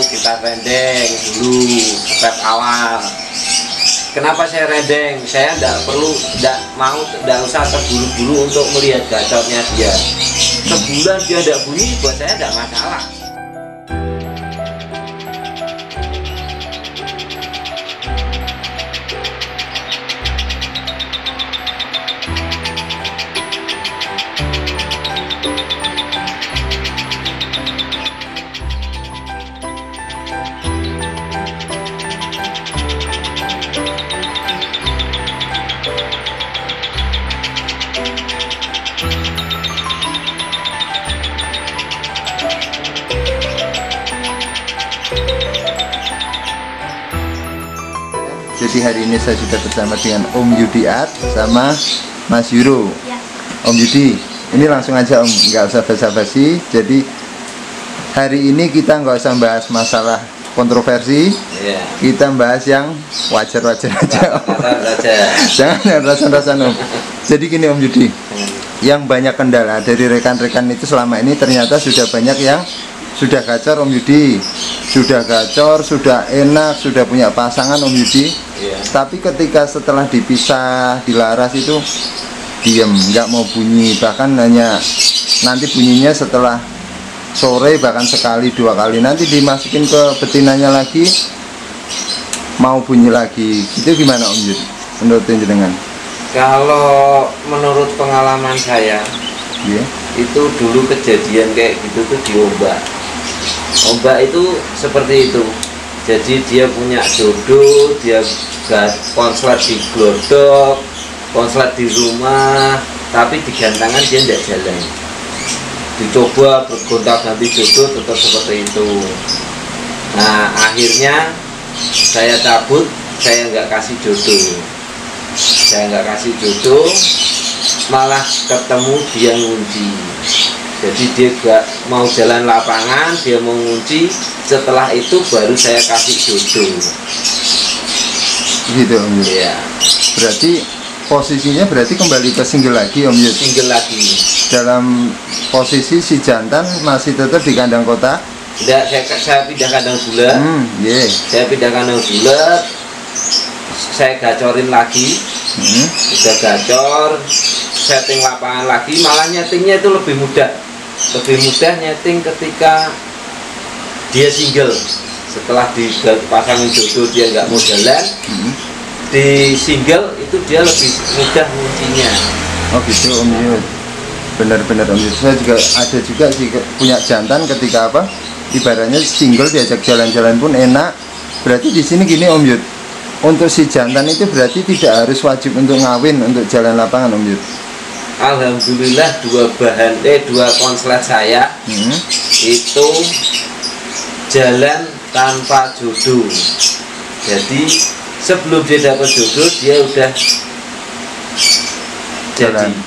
kita rendeng dulu step awal. Kenapa saya rendeng? Saya tidak usah terburu-buru untuk melihat gacornya dia. Sebulan dia tidak bunyi, buat saya tidak masalah. Jadi hari ini saya sudah bersama dengan Om Yudi Art sama Mas Yuro. Ya. Om Yudi, ini langsung aja Om, nggak usah basa-basi. Jadi hari ini kita nggak usah bahas masalah kontroversi, kita bahas yang wajar-wajar aja. Jangan yang rasan-rasan Om. Jadi gini Om Yudi, yang banyak kendala dari rekan-rekan itu selama ini ternyata sudah banyak yang sudah gacor Om Yudi, sudah gacor, sudah enak, sudah punya pasangan Om Yudi. Tapi ketika setelah dipisah, dilaras itu diem, nggak mau bunyi, bahkan hanya nanti bunyinya setelah sore, bahkan sekali dua kali, nanti dimasukin ke betinanya lagi mau bunyi lagi. Itu gimana Om Yudi menurut jenengan? Kalau menurut pengalaman saya, itu dulu kejadian kayak gitu tuh di Ombak. Ombak itu seperti itu. Jadi dia punya jodoh, dia konslet di glodok, konslet di rumah, tapi di gantangan dia tidak jalan. Dicoba bergonta-ganti jodoh tetap seperti itu. Nah akhirnya saya cabut, saya nggak kasih jodoh. Saya nggak kasih jodoh, malah ketemu dia ngunci. Jadi dia gak mau jalan lapangan, dia mau ngunci. Setelah itu baru saya kasih jodoh. Gitu Om Yud. Iya. Berarti posisinya berarti kembali ke single lagi Om Yud. Single lagi. Dalam posisi si jantan masih tetap di kandang kota? Tidak, saya pindah kandang bulat. Saya pindah kandang bulat. Saya gacorin lagi. Udah gacor, setting lapangan lagi, malah nyetingnya itu lebih mudah. Lebih mudah nyeting ketika dia single. Setelah dipasangin jodoh dia nggak mau jalan, di single itu dia lebih mudah nguncinya. Oh gitu Om Yud. Benar-benar Om Yud. Saya juga ada juga sih punya jantan ketika apa? Ibaratnya single diajak jalan-jalan pun enak. Berarti di sini gini Om Yud. Untuk si jantan itu berarti tidak harus wajib untuk ngawin untuk jalan lapangan Om Yud. Alhamdulillah dua konslet saya itu jalan tanpa jodoh. Jadi sebelum dia dapat jodoh dia udah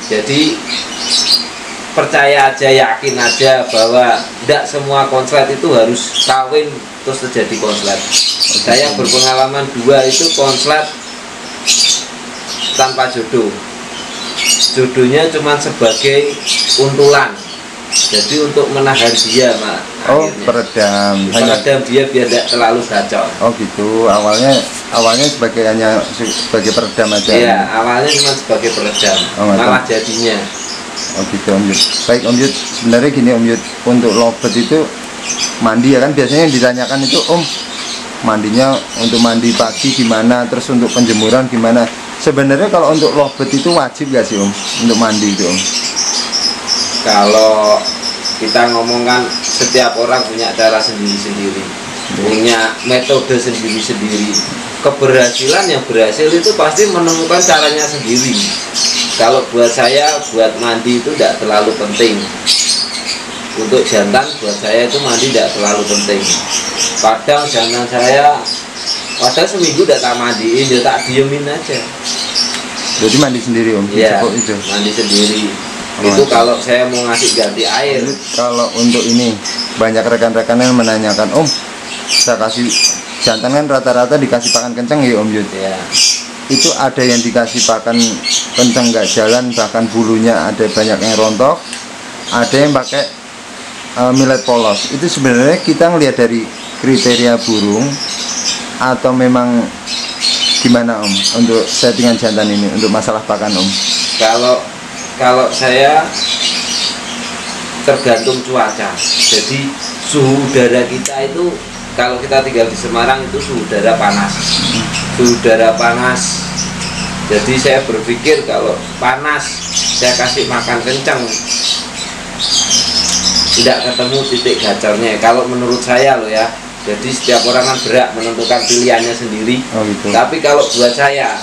jadi percaya aja, yakin aja bahwa tidak semua konslet itu harus kawin terus terjadi konslet. Saya berpengalaman dua itu konslet tanpa jodoh. Jodohnya cuma sebagai untulan. Jadi untuk menahan dia, Mak. Oh, peredam. Peredam dia biar tidak terlalu gacor. Oh gitu. Awalnya sebagai peredam aja. Iya, awalnya cuma sebagai peredam. Malah jadinya. Oh gitu Om Yud. Baik Om Yud, sebenarnya gini Om Yud, untuk lovebird itu mandi ya kan biasanya yang ditanyakan itu Om, mandinya untuk mandi pagi gimana, terus untuk penjemuran gimana. Sebenarnya kalau untuk lovebird itu wajib gak sih Om untuk mandi itu Om? Kalau kita ngomongkan setiap orang punya cara sendiri-sendiri, punya metode sendiri-sendiri. Keberhasilan yang berhasil itu pasti menemukan caranya sendiri. Kalau buat saya, buat mandi itu tidak terlalu penting. Untuk jantan buat saya itu mandi tidak terlalu penting. Kadang jantan saya padahal seminggu udah tak mandiin, dia tak diemin aja. Jadi mandi sendiri Om? Iya, mandi sendiri. Itu kalau saya mau ngasih ganti air. Kalau untuk ini banyak rekan-rekan yang menanyakan Om, saya kasih jantan kan rata-rata dikasih pakan kenceng ya Om Yud. Ya. Itu ada yang dikasih pakan kenceng nggak jalan, bahkan bulunya ada banyak yang rontok, ada yang pakai millet polos. Itu sebenarnya kita ngelihat dari kriteria burung atau memang gimana Om untuk settingan jantan ini untuk masalah pakan Om? Kalau saya tergantung cuaca. Jadi suhu udara kita itu, kalau kita tinggal di Semarang itu suhu udara panas. Suhu udara panas. Jadi saya berpikir kalau panas saya kasih makan kencang, tidak ketemu titik gacornya. Kalau menurut saya loh ya. Jadi setiap orang kan berhak menentukan pilihannya sendiri. Oh, gitu. Tapi kalau buat saya,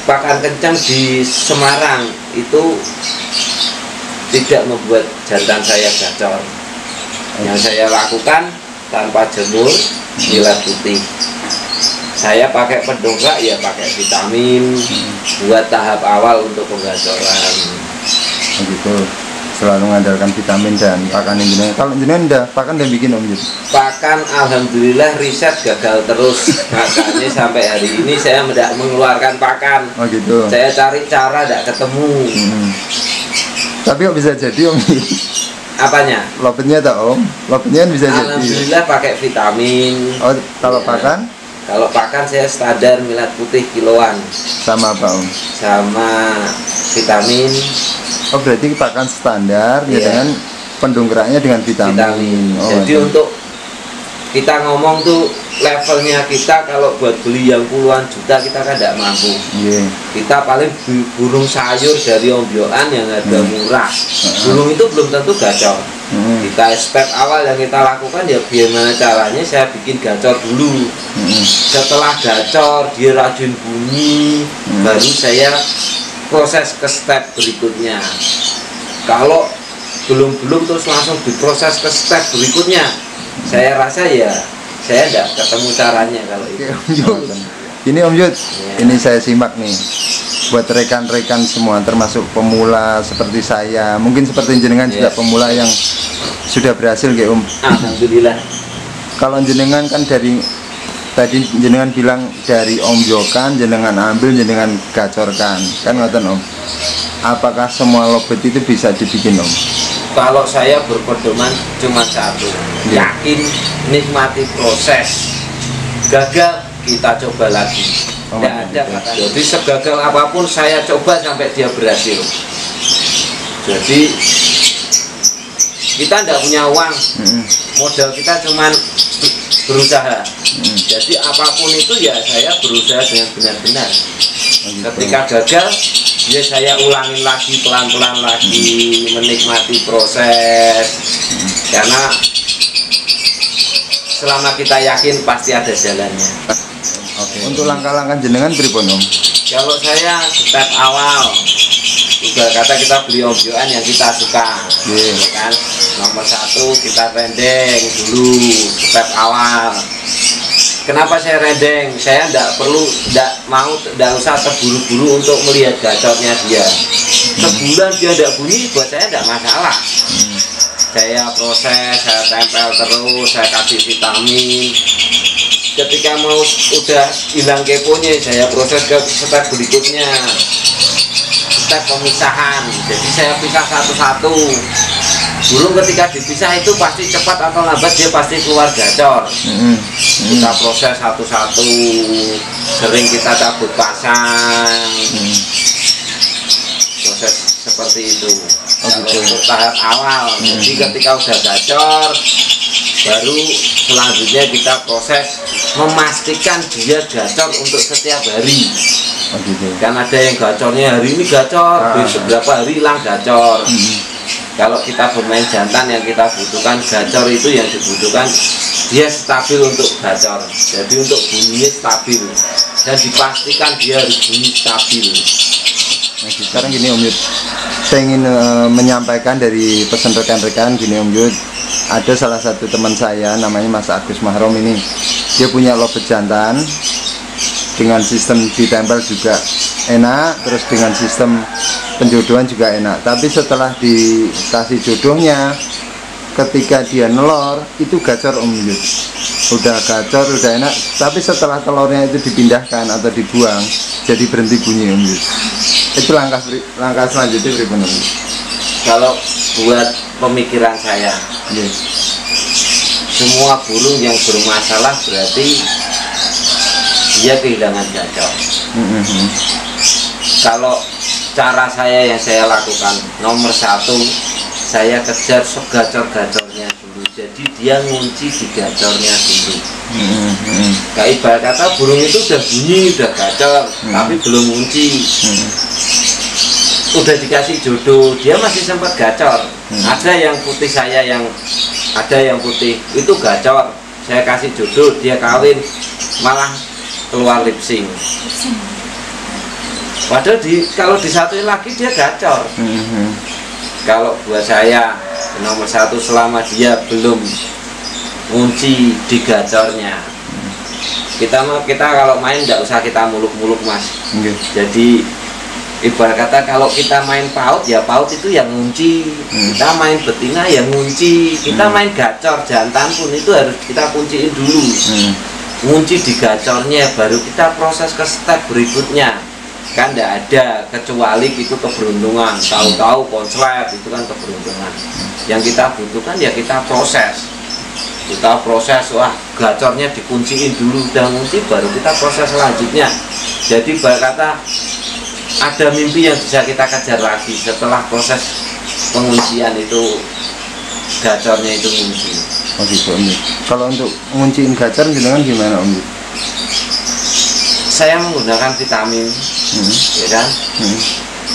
pakan kencang di Semarang itu tidak membuat jantan saya gacor. Yang saya lakukan tanpa jemur, nilai putih. Saya pakai pendongkrak ya pakai vitamin buat tahap awal untuk penggacoran. Begitu. Selalu mengandalkan vitamin dan pakan yang jenengan. Kalau jenengan udah pakan dan bikin Om Yud? Pakan alhamdulillah riset gagal terus. Makanya sampai hari ini saya tidak mengeluarkan pakan. Oh gitu. Saya cari cara tidak ketemu. Tapi kok bisa jadi Om Yud? Apanya? Lobetnya tak Om? Lobetnya bisa jadi. Alhamdulillah pakai vitamin. Oh kalau ya. pakan? Kalau pakan saya standar milat putih kiloan. Sama apa Om? Sama vitamin. Oh berarti pakan standar ya dengan pendongkraknya dengan vitamin. Oh, jadi untuk kita ngomong tuh levelnya kita kalau buat beli yang puluhan juta kita kan tidak mampu. Kita paling burung sayur dari ombyoan yang harga murah. Burung itu belum tentu gacor. Kita step awal yang kita lakukan ya bagaimana caranya saya bikin gacor dulu. Setelah gacor dia rajin bunyi, baru saya proses ke step berikutnya. Kalau belum terus langsung diproses ke step berikutnya, saya rasa ya saya tidak ketemu caranya kalau itu. Ini Om Yud, ini saya simak nih buat rekan-rekan semua termasuk pemula seperti saya, mungkin seperti jenengan juga pemula yang sudah berhasil kayak Om. Alhamdulillah. Kalau jenengan kan dari tadi jenengan bilang dari ombyokan jenengan ambil jenengan gacorkan kan ngoten Om. Apakah semua lobet itu bisa dibikin Om? Kalau saya berpedoman cuma satu, yakin, nikmati proses. Gagal kita coba lagi. Tidak ada kata. Jadi segagal apapun saya coba sampai dia berhasil. Jadi kita tidak punya uang, modal kita cuman berusaha. Jadi apapun itu ya saya berusaha dengan benar-benar. Ketika gagal ya saya ulangin lagi pelan-pelan lagi, menikmati proses. Karena selama kita yakin pasti ada jalannya. Untuk langkah-langkah jenengan pripun Om? Kalau saya step awal udah kata kita beli ombyoan yang kita suka, kan? Nomor satu kita rendeng dulu step awal. Kenapa saya rendeng? Saya tidak usah terburu-buru untuk melihat gacornya dia. Sebulan dia tidak bunyi, buat saya tidak masalah. Saya proses, saya tempel terus, saya kasih vitamin. Ketika mau udah hilang keponya, saya proses ke step berikutnya, step pemisahan. Jadi saya pisah satu-satu. Burung ketika dipisah itu pasti cepat atau lambat dia pasti keluar gacor. Kita proses satu-satu, sering kita cabut pasang, proses seperti itu. Untuk tahap awal. Jadi ketika udah gacor, baru selanjutnya kita proses memastikan dia gacor untuk setiap hari. Kan ada yang gacornya hari ini gacor, besok berapa hari hilang gacor. Kalau kita bermain jantan yang kita butuhkan gacor itu yang dibutuhkan dia stabil untuk gacor. Jadi untuk bunyinya stabil dan dipastikan dia harus bunyi stabil. Nah, sekarang gini Om Yud, saya ingin menyampaikan dari pesan rekan-rekan gini Om Yud. Ada salah satu teman saya namanya Mas Agus Mahrom ini, dia punya lobet jantan dengan sistem ditempel juga enak, terus dengan sistem penjodohan juga enak. Tapi setelah dikasih jodohnya, ketika dia nelor itu gacor Om Yud. Udah gacor, udah enak, tapi setelah telurnya itu dipindahkan atau dibuang, jadi berhenti bunyi Om Yud. Itu langkah selanjutnya bagaimana Om Yud? Kalau buat pemikiran saya, semua burung yang bermasalah berarti dia kehilangan gacor. Kalau cara saya yang saya lakukan, nomor satu, saya kejar segacor-gacornya dulu. Jadi dia ngunci di gacornya dulu. Kayak ibarat kata burung itu udah bunyi, udah gacor, tapi belum ngunci. Udah dikasih jodoh, dia masih sempat gacor. Ada yang putih saya yang ada yang putih itu gacor, saya kasih jodoh, dia kawin, malah keluar lip sync. Padahal kalau disatuin lagi dia gacor. Kalau buat saya nomor satu, selama dia belum ngunci di gacornya, kita kalau main tidak usah kita muluk-muluk, Mas. Jadi ibarat kata kalau kita main paut, ya paut itu yang ngunci. Kita main betina yang ngunci. Kita main gacor jantan pun itu harus kita kunciin dulu. Ngunci di gacornya, baru kita proses ke step berikutnya. Kan tidak ada, kecuali itu keberuntungan. Tahu-tahu konslet itu kan keberuntungan. Yang kita butuhkan ya kita proses. Kita proses, wah gacornya dikunciin dulu, udah ngunci baru kita proses selanjutnya. Jadi berkata ada mimpi yang bisa kita kejar lagi setelah proses penguncian itu, gacornya itu ngunci. Oh gitu, Om. Kalau untuk ngunciin gacor jenengan gimana, Om? Saya menggunakan vitamin, ya kan?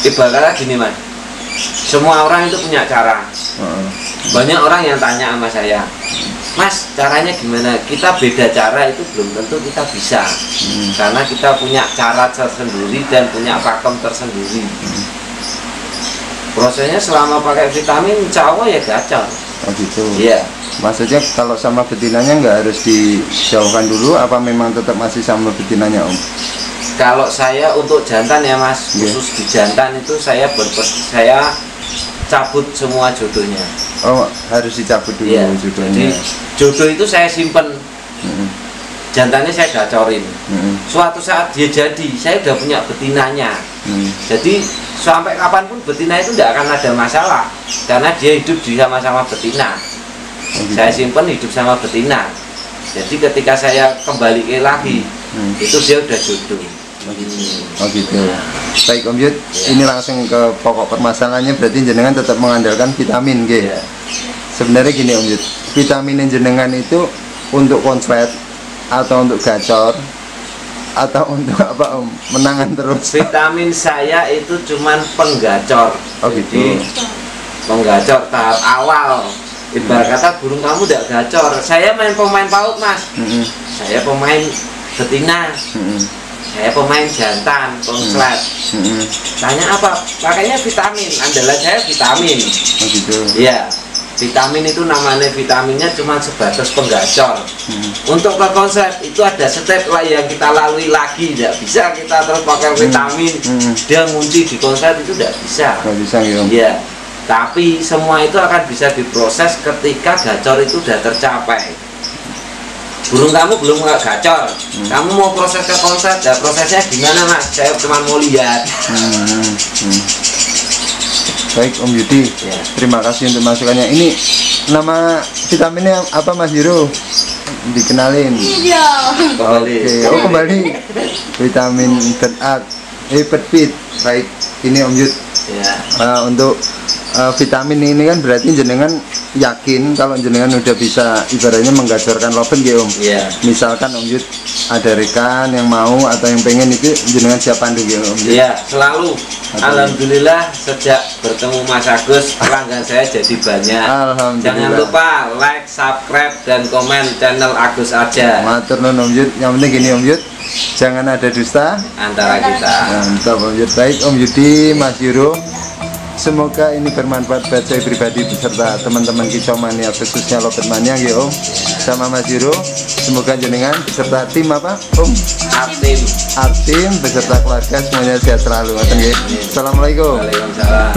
Ibaratnya gini, Mas. Semua orang itu punya cara. Banyak orang yang tanya sama saya, Mas, caranya gimana? Kita beda cara itu belum tentu kita bisa. Karena kita punya cara tersendiri dan punya pakem tersendiri. Prosesnya selama pakai vitamin, insya Allah ya gacor. Oh gitu. Iya. Maksudnya kalau sama betinanya nggak harus dijauhkan dulu, apa memang tetap masih sama betinanya, Om? Kalau saya untuk jantan ya, Mas, khusus di jantan itu saya cabut semua jodohnya. Oh, harus dicabut dulu jodohnya. Jadi jodoh itu saya simpen. Jantannya saya gacorin. Suatu saat dia jadi, saya udah punya betinanya. Jadi sampai kapanpun betina itu tidak akan ada masalah, karena dia hidup di sama-sama betina. Saya simpen hidup sama betina. Jadi ketika saya kembali lagi, itu dia udah jodoh. Oh gitu. Baik Om Yud, ini langsung ke pokok permasalahannya. Berarti jenengan tetap mengandalkan vitamin, G. Sebenarnya gini Om Yud, vitamin jenengan itu untuk konslet atau untuk gacor atau untuk apa, Om? Menangan terus? Vitamin saya itu cuman penggacor. Oh gitu. Jadi, penggacor tahap awal. Ibarat kata burung kamu tidak gacor. Saya main pemain paut, Mas. Saya pemain betina. Saya pemain jantan, konslet. Tanya apa? Pakainya vitamin. Andalan saya vitamin. Oh gitu. Iya. Vitamin itu namanya vitaminnya cuma sebatas penggacor. Untuk ke konslet itu ada step lah yang kita lalui lagi. Tidak bisa kita terus pakai vitamin. Dia ngunci di konslet itu tidak bisa. Nggak bisa ya, Om? Iya. Tapi semua itu akan bisa diproses ketika gacor itu sudah tercapai. Burung kamu belum gacor, kamu mau proses ke konslet, ya prosesnya gimana, Mas? Saya cuma mau lihat. Baik Om Yudi, terima kasih untuk masukannya. Ini nama vitaminnya apa, Mas Jiro? Dikenalin. Kembali. Oh kembali. Vitamin Petpit. Baik, ini Om Yud. Untuk vitamin ini kan berarti jenengan yakin kalau jenengan udah bisa ibaratnya menggacorkan loven ya, Om. Misalkan Om Yud ada rekan yang mau atau yang pengen itu jenengan siap pandu ya, Om Yud. Iya, selalu. Alhamdulillah sejak bertemu Mas Agus pelanggan saya jadi banyak. Jangan lupa like, subscribe dan komen channel Agus aja. Matur nuwun Om Yud. Yang penting gini Om Yud, jangan ada dusta antara kita. Mantap Om Yud. Baik Om Yudi, Mas Jiro, semoga ini bermanfaat buat saya pribadi beserta teman-teman Kicau Mania, khususnya Loven Mania ya Om, sama Mas Jiro. Semoga jenengan beserta tim apa Om? Artim beserta keluarga semuanya sehat selalu. Assalamualaikum. Waalaikumsalam.